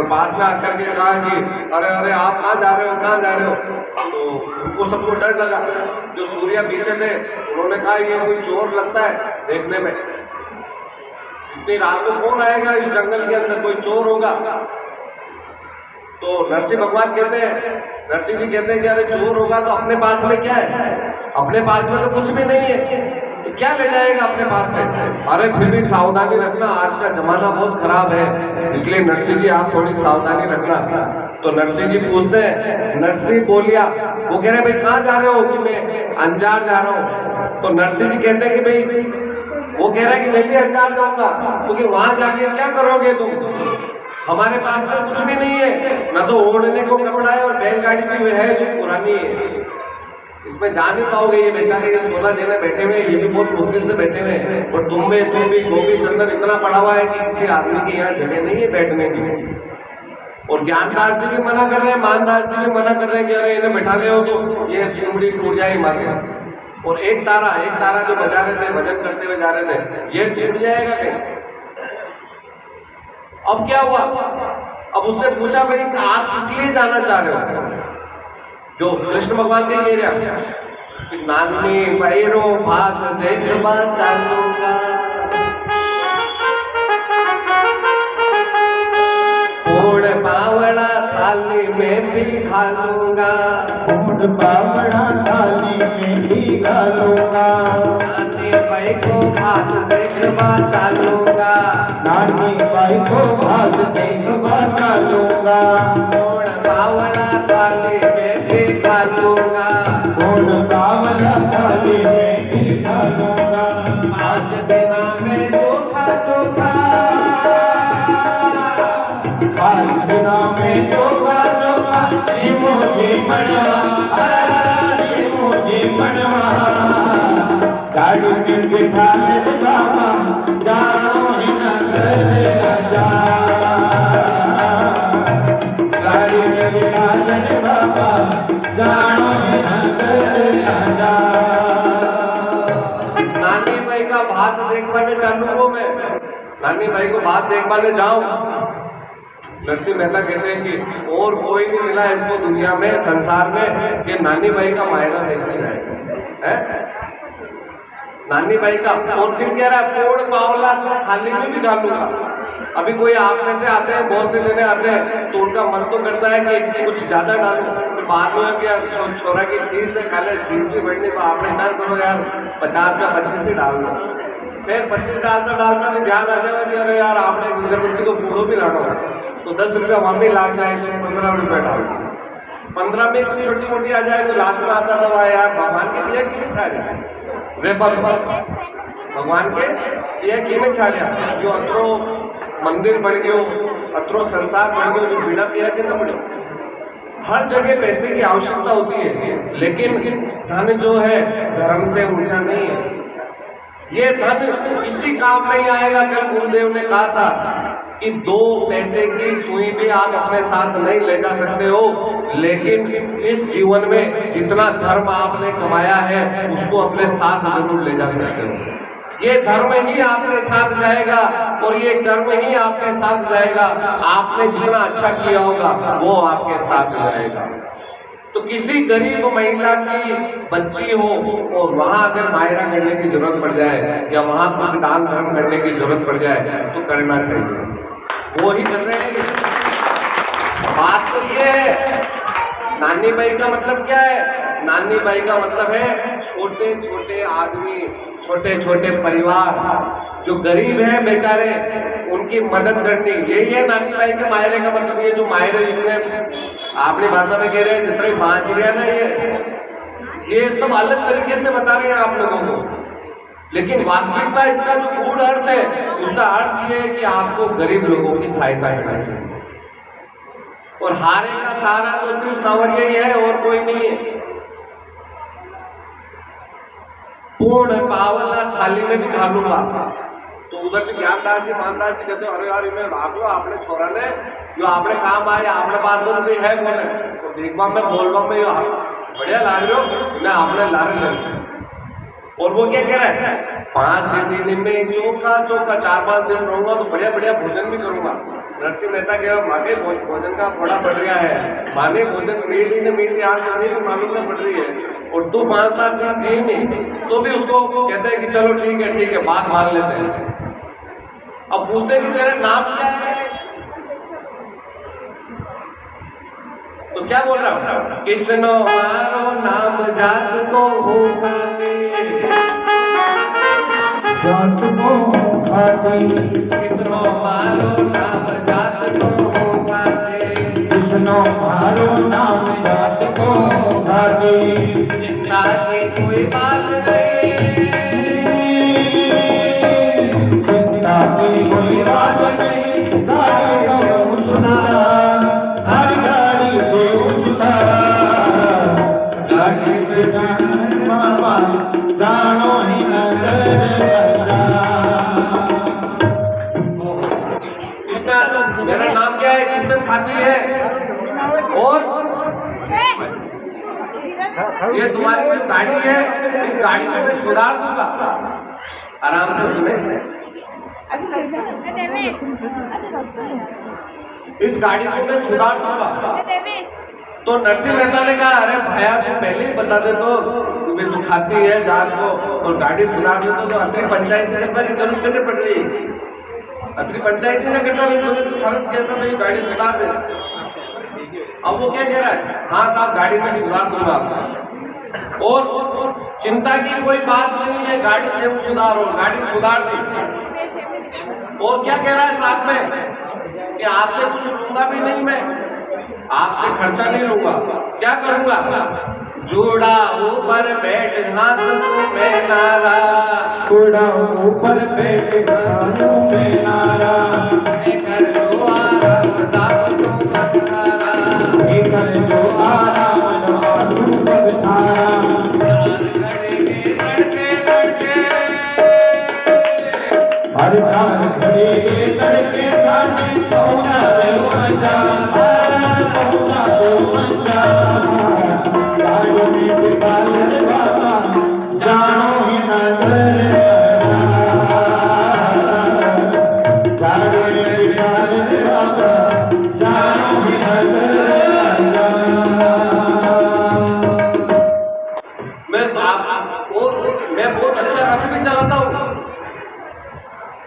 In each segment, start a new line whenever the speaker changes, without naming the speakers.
और पास में आकर के कहा कि अरे अरे आप कहाँ जा रहे हो, कहाँ जा रहे हो। तो उनको सबको डर लगा। जो सूर्या पीछे थे उन्होंने कहा ये कोई चोर लगता है देखने में, इतनी रात को कौन आएगा इस जंगल के अंदर, कोई चोर होगा। तो नरसिंह भगवान कहते हैं, नरसिंह जी कहते हैं कि अरे चोर होगा तो अपने पास में क्या है, अपने पास में तो कुछ भी नहीं है, तो क्या ले जाएगा अपने पास से। अरे फिर भी सावधानी रखना, आज का जमाना बहुत खराब है, इसलिए नरसिंह जी आप थोड़ी सावधानी रखना। तो नरसिंह जी पूछते हैं, नरसिंह बोलिया, वो कह रहे भाई कहाँ जा रहे हो, कि मैं अंजार जा रहा हूँ। तो नरसिंह जी कहते हैं कि भाई, वो कह रहा है कि मैं भी अंजार जाऊंगा, क्योंकि वहां जाके क्या करोगे तुम, हमारे पास में कुछ भी नहीं है, ना तो ओढ़ने को कपड़ा है और बैलगाड़ी भी है जो पुरानी है, इसमें जा नहीं पाओगे। ये बेचारे ये 16 जने बैठे हुए, ये भी बहुत मुश्किल से बैठे हुए हैं, और तुम भी गोपी चंदन इतना पड़ा हुआ है कि किसी आदमी की यहाँ जगह नहीं है बैठने की। और ज्ञानदास जी भी मना कर रहे हैं, मानदास जी भी मना कर रहे हैं कि अरे इन्हें बैठा ले हो तो ये चुमड़ी टूट जाए मारे। और एक तारा जो बजा रहे थे, भजन करते हुए जा रहे थे, ये टूट जाएगा कहीं। अब क्या हुआ, अब उससे पूछा भाई आप इसलिए जाना चाह रहे हो, जो कृष्ण भगवान के ये रहा कि नानी पैरो भाग देखबा चालूंगा, फोड़ पावड़ा थाली में भी खा लूंगा,
फोड़ पावड़ा थाली में भी खा लूंगा,
नानी भाई को भाग देखबा चालूंगा,
नानी भाई को भाग देखबा चालूंगा,
फोड़ पावड़ा थाली में भी खा लूंगा,
फोड़ पावड़ा थाली में भी खा लूंगा,
5 दिना में चोखा चोखा,
5 दिना में चोखा चोखा, जीमो जी मनवा, जीमो जी मनवा, गाड़ी में बिठा ले बाबा, जानो ही न करे राजा, गाड़ी में बिठा ले बाबा, जानो ही न करे राजा।
नानी भाई का भात देखवाने चालू हो मैं, नानी भाई को भात देखवाने जाऊं। नरसिंह मेहता कहते हैं कि और कोई नहीं मिला इसको दुनिया में, संसार में, कि नानी भाई का मायना देखने जाए है, नानी भाई का। और फिर कह रहा है पोड़ पावला थाली में भी खा लूंगा। अभी कोई आप में से आते हैं, बहुत से जने आते हैं, तो उनका मन तो करता है कि कुछ ज्यादा डालूं, तो बाद में क्या छोरा की फीस है, खाले फीस भी बढ़नी, तो आप विचार करो यार 50 का 25 ही डाल दो। फिर 25 डालता भी ध्यान आ जाएगा कि अरे यार आपने अगरबत्ती को बूढ़ो भी लाना हो, तो 10 रुपया वहाँ भी लाग जाए, तो 15 रुपया डाल दो। 15 में कुछ छोटी मोटी आ जाए तो लास्ट में आता था यार भगवान के पिया की में छा जाए, वे भगवान के पिया की में छा जाए, जो अतरो मंदिर बढ़ गयो, अतरो संसार बढ़ गयो, जो बीड़ा पिया के न बढ़ो। हर जगह पैसे की आवश्यकता होती है, लेकिन धन जो है धर्म से ऊंचा नहीं है। ये धन किसी काम नहीं आएगा। कल गुरुदेव ने कहा था कि 2 पैसे की सुई भी आप अपने साथ नहीं ले जा सकते हो, लेकिन इस जीवन में जितना धर्म आपने कमाया है उसको अपने साथ जरूर ले जा सकते हो। ये धर्म ही आपके साथ जाएगा और ये कर्म ही आपके साथ जाएगा। आपने जितना अच्छा किया होगा वो आपके साथ जाएगा। तो किसी गरीब महिला की बच्ची हो और वहां अगर मायरा करने की जरूरत पड़ जाए या वहां कुछ दान धर्म करने की जरूरत पड़ जाए तो करना चाहिए, वो ही कर रहे हैं। बात तो ये है, नानी बाई का मतलब क्या है? नानी बाई का मतलब है छोटे छोटे आदमी, छोटे छोटे परिवार जो गरीब हैं बेचारे, उनकी मदद करनी, यही है नानी बाई के मायरे का मतलब। ये जो मायरे जितने अपनी भाषा में कह रहे हैं, जितने बांचरिया ना, ये सब अलग तरीके से बता रहे हैं आप लोगों को, लेकिन वास्तविकता इसका जो गूढ़ अर्थ है, उसका अर्थ ये है कि आपको गरीब लोगों की सहायता करनी चाहिए। और हारे का सहारा तो सिर्फ सांवरिया ही है और कोई नहीं है। पूर्ण पावला थाली में भी खा लूंगा। तो उधर से ज्ञानदास जी मानदास जी कहते अरे यार इन्हें राख लो, आपने छोरा ने जो आपने काम आए, आपने पास में तो कोई है कौन है, तो देखवा में बोलवा में बढ़िया ला रहे हो, इन्हें आपने ला रहे हैं। और वो क्या कह रहा है, 5 दिन में चोखा चोखा, 4-5 दिन रहूंगा तो बढ़िया बढ़िया भोजन भी करूंगा। नरसिंह मेहता के मांगे भोजन का थोड़ा बढ़ गया है, मांगे भोजन मीट ही न मीट की आग करने की मालूम न पड़ रही है, और तू 5-7 दिन जी नहीं, तो भी उसको कहते हैं कि चलो ठीक है बात मान लेते हैं। अब पूछते हैं कि तेरा नाम क्या है, तो क्या बोल रहा हूँ, किसनो मारो नाम जात को
जात को खाती,
किसनो मारो नाम जात को खाते,
किसनो मारो नाम जात को खाती,
चिंता की कोई बात नहीं,
चिंता की कोई बात नहीं, गाड़ी सुना हर गाड़ी को सुना, गाड़ी पे जाने बाबा जानो ही न
मेरा नाम क्या है, किशन खाती है, और ये तुम्हारी जो गाड़ी है, इस गाड़ी को मैं सुधार दूंगा। आराम से सुने, इस गाड़ी को मैं सुधार दूंगा। तो नरसिंह मेहता ने कहा, अरे भैया तुम पहले ही बता दे तो तुम्हें तो खाती है जात को और गाड़ी सुधार दे तो अत्री पंचायती करने की जरूरत करनी पड़ रही है, अत्री पंचायती ने करता भाई तुमने तो फर्ज किया था भाई गाड़ी सुधार दे। अब वो क्या कह रहा है, हाँ साहब गाड़ी में सुधार दूंगा, और चिंता की कोई बात नहीं है, गाड़ी जब सुधारो, गाड़ी सुधार दी। और क्या कह रहा है साथ में कि आपसे कुछ लूंगा भी नहीं, मैं आपसे खर्चा नहीं लूंगा, क्या करूंगा, जोड़ा ऊपर बैठ हाथ में नारा,
जोड़ा ऊपर बैठ हाथ में नारा,
कर जो आराम दासों पथारा,
कर जो आराम दासों पथारा,
चार खड़े के तड़के तड़के,
हर चार खड़े के तड़के सामने पहुंचा दे मंजा, पहुंचा दे मंजा, गाड़ी में बिठा ले बाबा जानो ही न गाड़ी में बिठा ले बाबा जानो ही न
मैं बहुत अच्छा रथ भी चलाता हूँ,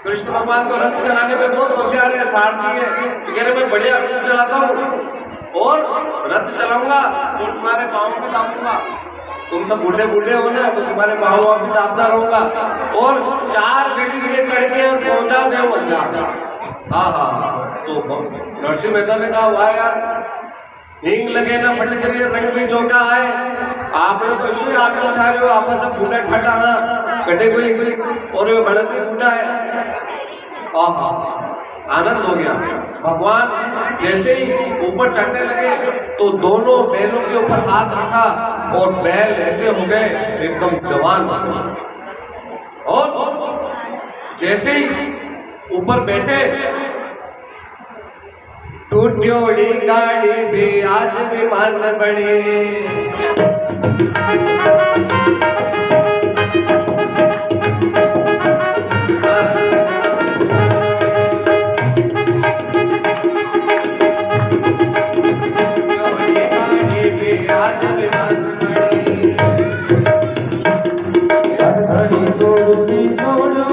कृष्ण भगवान को रथ चलाने में बहुत होशियार है, सारथी है, तो कह रहे मैं बढ़िया रथ चलाता हूँ और रथ चलाऊंगा तो तुम्हारे पाँव भी दापूंगा, तुम सब बूढ़े बूढ़े हो ना तो तुम्हारे पाँव भी दापता रहूंगा, और 4 घड़ी के तड़के और पहुंचा दे मंजा। हाँ, तो नरसिंह मेहता ने कहा हुआ यार, हींग लगे ना फट करिए रंग भी चौका आए, आपने तो इसी आग में छा रहे हो, आप सब बूढ़ा ठटा हाँ कटे कोई और ये बढ़ती बूढ़ा है। आनंद हो गया, भगवान जैसे ही ऊपर चढ़ने लगे तो दोनों बैलों के ऊपर हाथ रखा और बैल ऐसे हो गए एकदम जवान, और जैसे ही ऊपर बैठे टूट्योड़ी गाड़ी भी आज विमान बने, आज विमान
घड़ी तोड़ से तोड़ो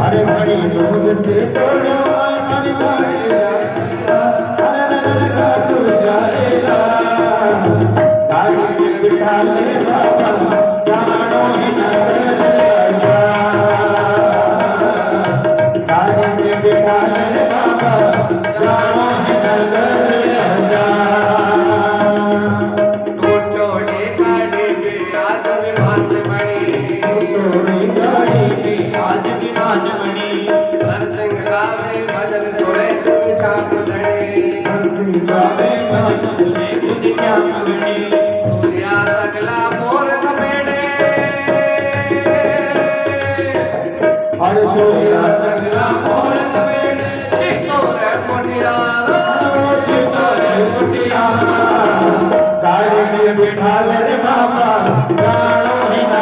हर घड़ी दूध से तोड़ो हर घड़ी जाएगा, गाड़ी में बिठा ले बाबा जानो ही न गाड़ी में बिठा ले बाबा जानो ही न
टूट्योड़ी गाड़ी भी आज विमान बनी,
गाड़ी में आज विमान बनी,
नरसिंह गावे भजन सुने तुम श्याम धनी,
गावे भजन सुने तुम श्याम धनी,
सूर्या सगला मोर लपेटे,
हर सूर्या
सगला मोर लपेटे, चित्तोरे मुटिया,
गाड़ी में बिठा ले बाबा जानो ही न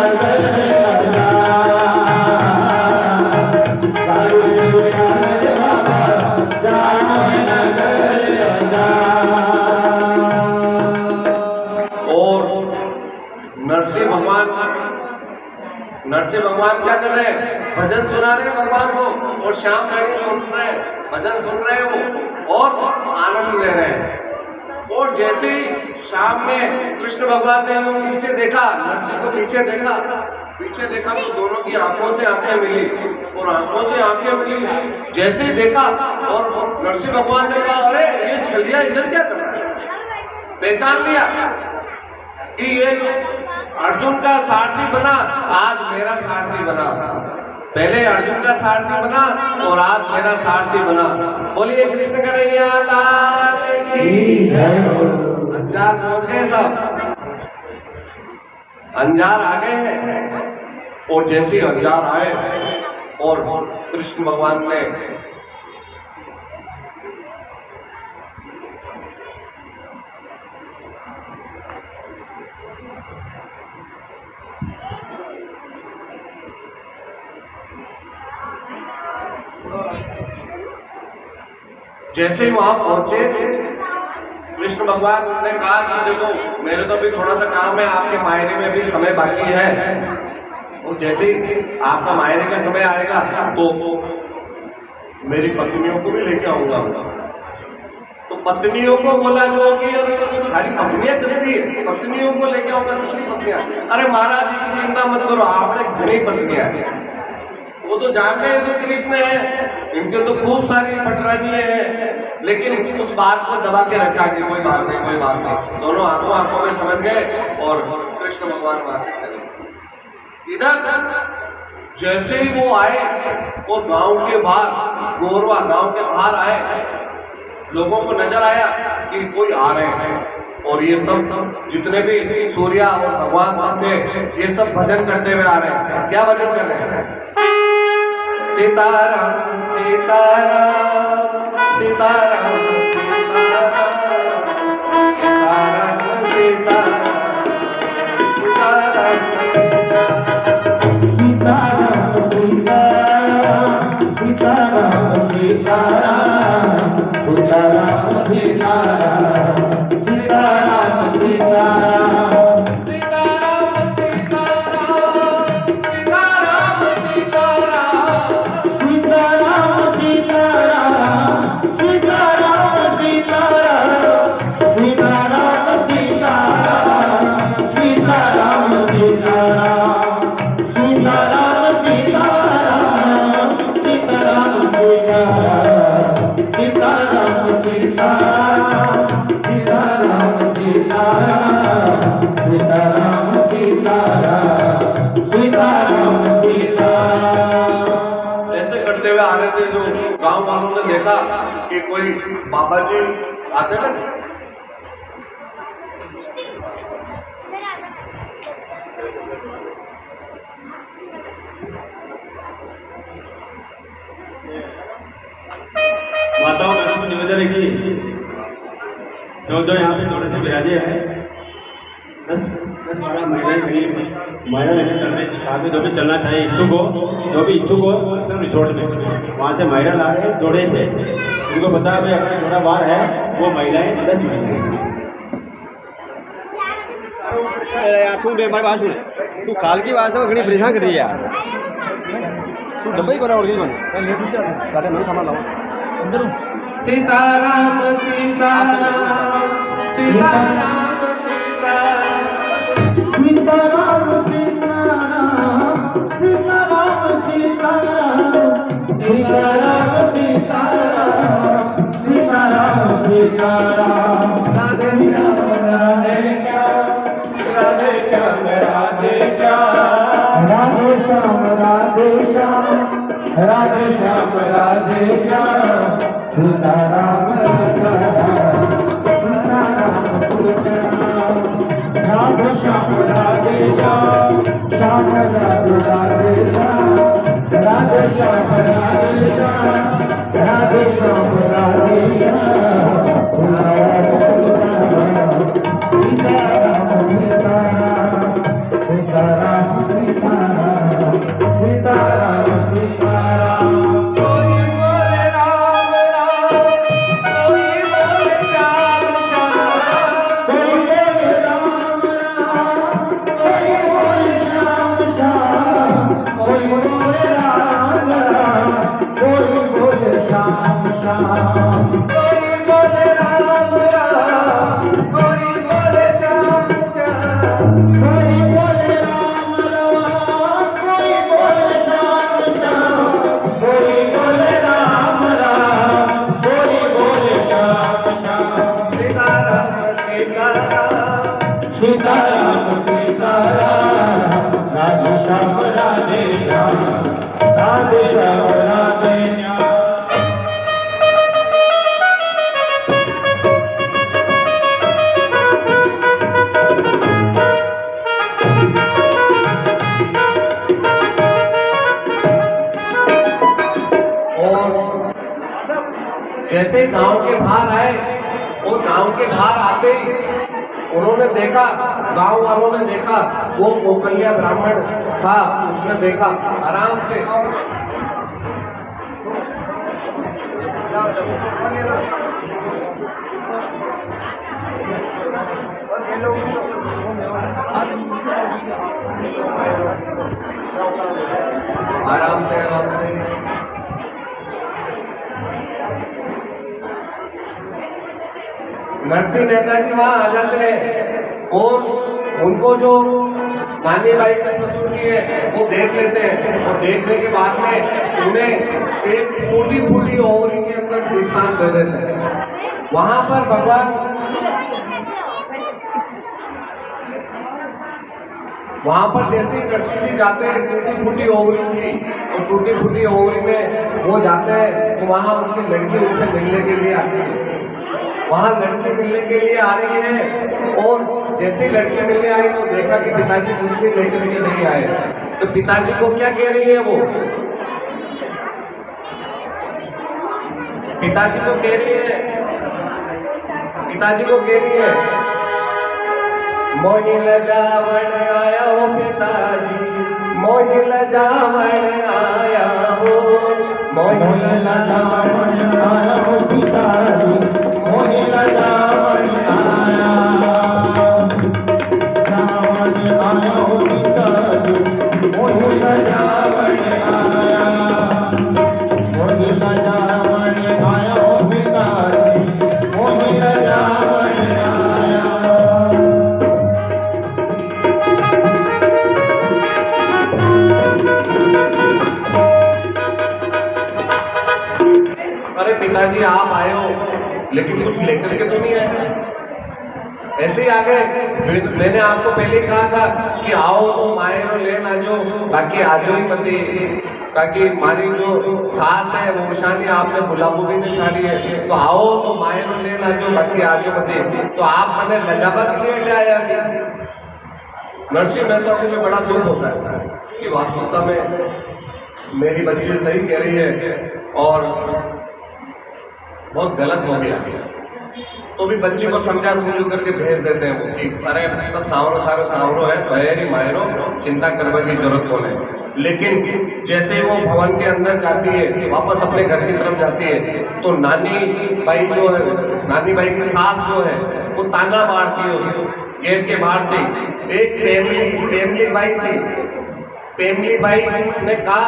नरसिंह भगवान क्या कर रहे हैं? भजन सुना रहे हैं भगवान को, और श्याम कड़ी सुन रहे हैं, भजन सुन रहे हैं वो, और आनंद ले रहे हैं। और जैसे ही शाम में कृष्ण भगवान ने वो पीछे देखा, नरसिंह को पीछे देखा तो दोनों की आंखों से आंखें मिली, और आंखों से आंखें मिली जैसे ही देखा, और नरसिंह भगवान ने कहा अरे ये छलिया इधर क्या कर रहा है? पहचान लिया कि ये अर्जुन का सारथी बना, आज मेरा सारथी बना। पहले अर्जुन का सारथी बना और आज मेरा सारथी बना। बोलिए कृष्ण कन्हैया लाल की जय। अंजार पहुंच गए सब, अंजार आ गए हैं। और जैसे अंजार आए और कृष्ण भगवान ने जैसे ही वहां पहुंचे, कृष्ण भगवान ने कहा कि देखो मेरे तो अभी थोड़ा सा काम है, आपके मायने में भी समय बाकी है, और जैसे ही आपका मायने का समय आएगा तो मेरी पत्नियों को भी लेके आऊंगा। तो पत्नियों को बोला जो कि खाली पत्नियां कितनी है, पत्नियों को लेके आऊंगा, कितनी पत्नियां? अरे महाराज जी की चिंता मत करो, आपने घनी पत्नियां हैं। वो तो जानते हैं तो कृष्ण है, इनके तो खूब सारी पटरानियां हैं, लेकिन उस बात को दबा के रखा कि कोई बात नहीं, कोई बात नहीं। दोनों आंखों में समझ गए और कृष्ण भगवान वहां से चले। इधर जैसे ही वो आए, वो गांव के बाहर, गोरवा गांव के बाहर आए, लोगों को नजर आया कि कोई आ रहे हैं, और ये सब जितने भी सूर्या और भगवान सब थे, ये सब भजन करते हुए आ रहे हैं। क्या भजन कर रहे हैं? सीताराम सीताराम सीताराम सीताराम सीताराम
सीताराम सीताराम सीताराम सीताराम सीताराम सीताराम सीताराम सीताराम
ऐसे करते हुए आ रहे थे, जो गांव वालों ने देखा कि कोई बाबा जी आते ना,
माताओं बहनों को निवेदन है कि जो यहाँ पे थोड़े से विराजे हैं, 10-12 महिला लेकर चल रहे हैं। साथ में जो भी चलना चाहिए इच्छुक हो, जो भी इच्छुक हो सिर्फ रिसोर्ट में, वहाँ से महिला ला रहे हैं जोड़े से। उनको पता है भाई अपना जोड़ा बाहर है, वो महिलाएं 10 महिलाएं।
यार तू मेरी बात सुन, तू काल की बात से घनी परेशान कर रही है यार। तू डब्बा ही बना और नहीं बना, सारे नहीं सामान लाओ अंदर।
सीताराम सीताराम सीताराम सीताराम
सीताराम सीताराम सीताराम सीताराम सीताराम सीताराम सीताराम सीताराम
राधे श्याम राधे श्याम राधे श्याम राधे श्याम
राधे श्याम राधे श्याम राधे श्याम राधे श्याम सीताराम सीताराम सीताराम सीताराम राधे श्याम राधे श्याम श्याम राधे राधे श्याम राधे श्याम राधे श्याम राधे श्याम राधे श्याम सीताराम सीताराम सीताराम सीताराम सीताराम सीताराम।
कोई बोले राम राम, कोई बोले श्याम श्याम,
कोई बोले राम राम, कोई बोले श्याम श्याम, श्याम कोई बोले राम राम कोई बोले श्याम श्याम कोई बोले राम राम कोई बोले श्याम श्याम कोई बोले राम राम कोई बोले श्याम श्याम सीताराम सीताराम सीताराम सीताराम राधे श्याम राधे श्याम राधे श्याम राधे श्याम।
जैसे ही गांव के बाहर आए और गांव के बाहर आते ही उन्होंने देखा, गांव वालों ने देखा, वो कोकलिया ब्राह्मण था, उसने देखा आराम से आराम से नरसिंह मेहता जी वहां आ जाते हैं और उनको जो नानी बाई के ससुर जी है वो देख लेते हैं और देखने के बाद में उन्हें एक टूटी फूटी ओवरी के अंदर स्थान दे देते हैं। वहां पर भगवान वहां पर जैसे ही नरसिंह जी जाते हैं टूटी फूटी ओवरी की, तो टूटी फूटी ओवरी में वो जाते हैं तो वहां उनकी लड़की उनसे मिलने के लिए आती है। वहां लड़की मिलने के लिए आ रही है और जैसे ही लड़की मिलने आई तो देखा कि पिताजी कुछ भी लेकर के नहीं आए। तो पिताजी को क्या कह रही है वो? पिताजी को कह रही है मोहिल जावण आया हो पिताजी, मोहिल जावण आया हो, मोहिल जावण आया हो पिताजी, मोहिल जावण आया, जावण आया हो पिताजी, मोहिल जावण आया, मोहिल जावण आया हो पिताजी, मोहिल जावण आया। अरे पिताजी आप आए हो लेकिन कुछ लेकर के तो नहीं आए। ऐसे ही आ गए। मैंने आपको पहले ही कहा था कि आओ तो मायरो लेना जो, बाकी आजो ही मती, ताकि हमारी जो सास है वो शानी आपने बुलाबू भी नहीं छाड़ी है, तो आओ तो मायरो लेना जो, बाकी आजो मती। तो आप मैंने लजाबा के लिए ले आया कि नरसिंह मेहता को भी बड़ा दुख होता है कि वास्तविकता में मेरी बच्ची सही कह रही है और बहुत गलत हो गया। तो भी बच्ची को समझा समझ करके भेज देते हैं कि अरे सब सांवरो थारो सांवरो है, बहरी मायरो, चिंता करने की जरूरत कौन है। लेकिन जैसे ही वो भवन के अंदर जाती है, वापस अपने घर की तरफ जाती है, तो नानी बाई जो है, नानी बाई की सास जो है वो ताना मारती है उसको गेट के बाहर से। एक पेमली बाई थी, पेमली बाई ने कहा,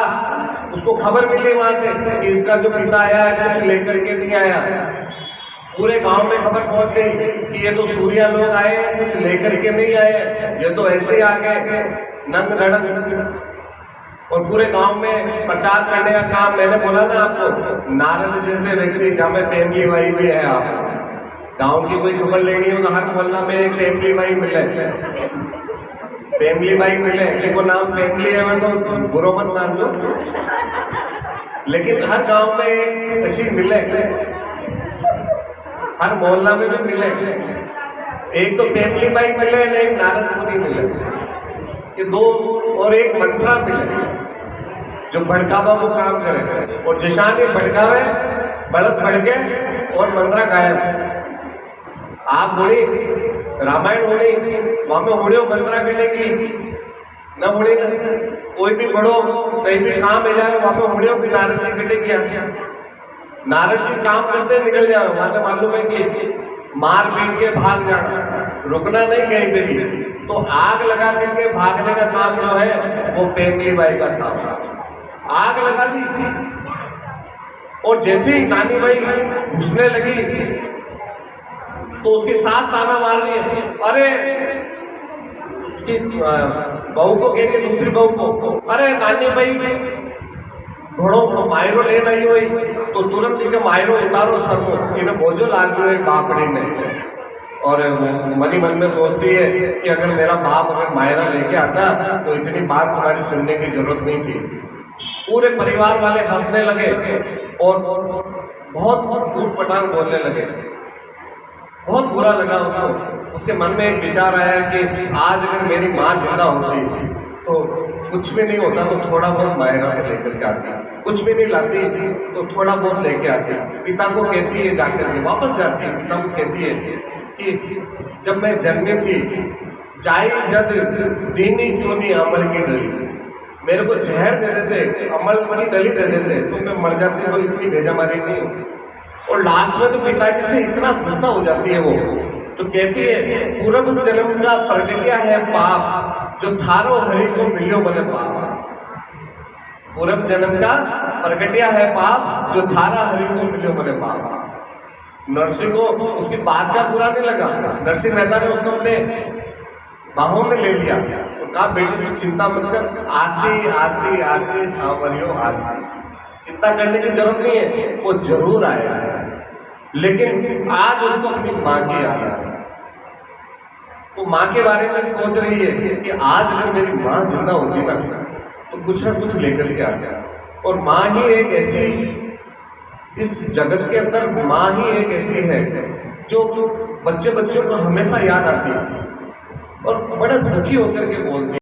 उसको खबर मिली वहां से कि इसका जो पिता आया है कुछ लेकर के नहीं आया। पूरे गांव में खबर पहुंच गई कि ये तो सूर्या लोग आए हैं, कुछ लेकर के नहीं आए, ये तो ऐसे ही आ गए नंग धड़क। और पूरे गांव में प्रचार करने का काम, मैंने बोला ना आपको, नारद जैसे व्यक्ति जहाँ में पेमली बाई भी है। आप गांव की कोई खबर लेनी हो तो हर मोहल्ला में एक पेमली बाई मिले, पेमली बाई मिले। देखो नाम पेमली है मैं तो बुरो मत मान लो, लेकिन हर गांव में एक ऐसी मिले, हर मोहल्ला में भी मिले। एक तो पेमली बाई मिले, एक नारद मुनि मिले, ये दो। और एक मंत्रा मिले जो भड़कावा वो काम करे, और जिशान ये भड़कावे बढ़त भड़के और मंत्रा गायब। आप बोली रामायण होनी, वहां में होड़े मंत्रा कटेगी न होड़े, कोई भी बढ़ो कहीं भी काम मिल जाए वहां पे होड़े की नारद जी कटेगी। नारद जी काम करते निकल जाए, वहां तो मालूम है कि मार पीट के भाग जाना, रुकना नहीं कहीं पे भी। तो आग लगा करके भागने का काम जो है वो पेमली बाई का काम। आग लगा दी और जैसे ही नानी भाई घुसने लगी तो उसकी सास ताना मार रही है, अरे उसकी बहू को कह रही है, दूसरी बहू को, अरे नानी भाई घोड़ो मायरो ले नहीं हुई तो तुरंत के मायरो उतारो सर को, इन्हें बोझो लाग रही है बापड़ी ने। और मनी मन में सोचती है कि अगर मेरा बाप अगर मायरा लेके आता तो इतनी बात तुम्हारी सुनने की जरूरत नहीं थी। पूरे परिवार वाले हंसने लगे और बहुत दूर पटांग बोलने लगे। बहुत बुरा लगा उसको। उसके मन में एक विचार आया कि आज अगर मेरी माँ जिंदा होती तो कुछ भी नहीं होता तो थोड़ा बहुत मायरा के लेकर के आती, कुछ भी नहीं लाती तो थोड़ा बहुत लेके आती। पिता को कहती है जाकर के वापस जाती है, पिता को कहती है कि जब मैं जन्मी थी जाई जद दीनी क्यों नहीं अमल की डली, मेरे को जहर दे देते, अमल की डली दे देते तो मैं मर जाती, तो इतनी भेजामारी नहीं। और लास्ट में तो पिताजी से इतना गुस्सा हो जाती है वो, तो कहती है पूर्व जन्म का प्रगटिया है पाप जो थारो हरि को मिलियो बने पाप। पूर्व जन्म का प्रगटिया है पाप जो थारा हरि को मिलियो बने पाप। नरसिंह को उसकी बात का बुरा नहीं लगा। नरसिंह मेहता ने उसको अपने बाहों में ले लिया और कहा बेटी तू चिंता मत कर, आसी आसी आसी सांवरियो आसी, चिंता करने की जरूरत नहीं है, वो जरूर आएगा। लेकिन आज उसको अपनी माँ की याद आ रही है। वो माँ के बारे में सोच रही है कि आज अगर मेरी माँ जिंदा होती ना तो कुछ ना कुछ लेकर के आ जाए। और माँ ही एक ऐसी, इस जगत के अंदर माँ ही एक ऐसी है जो बच्चों को हमेशा याद आती है और बड़ा दुखी होकर के बोलती है।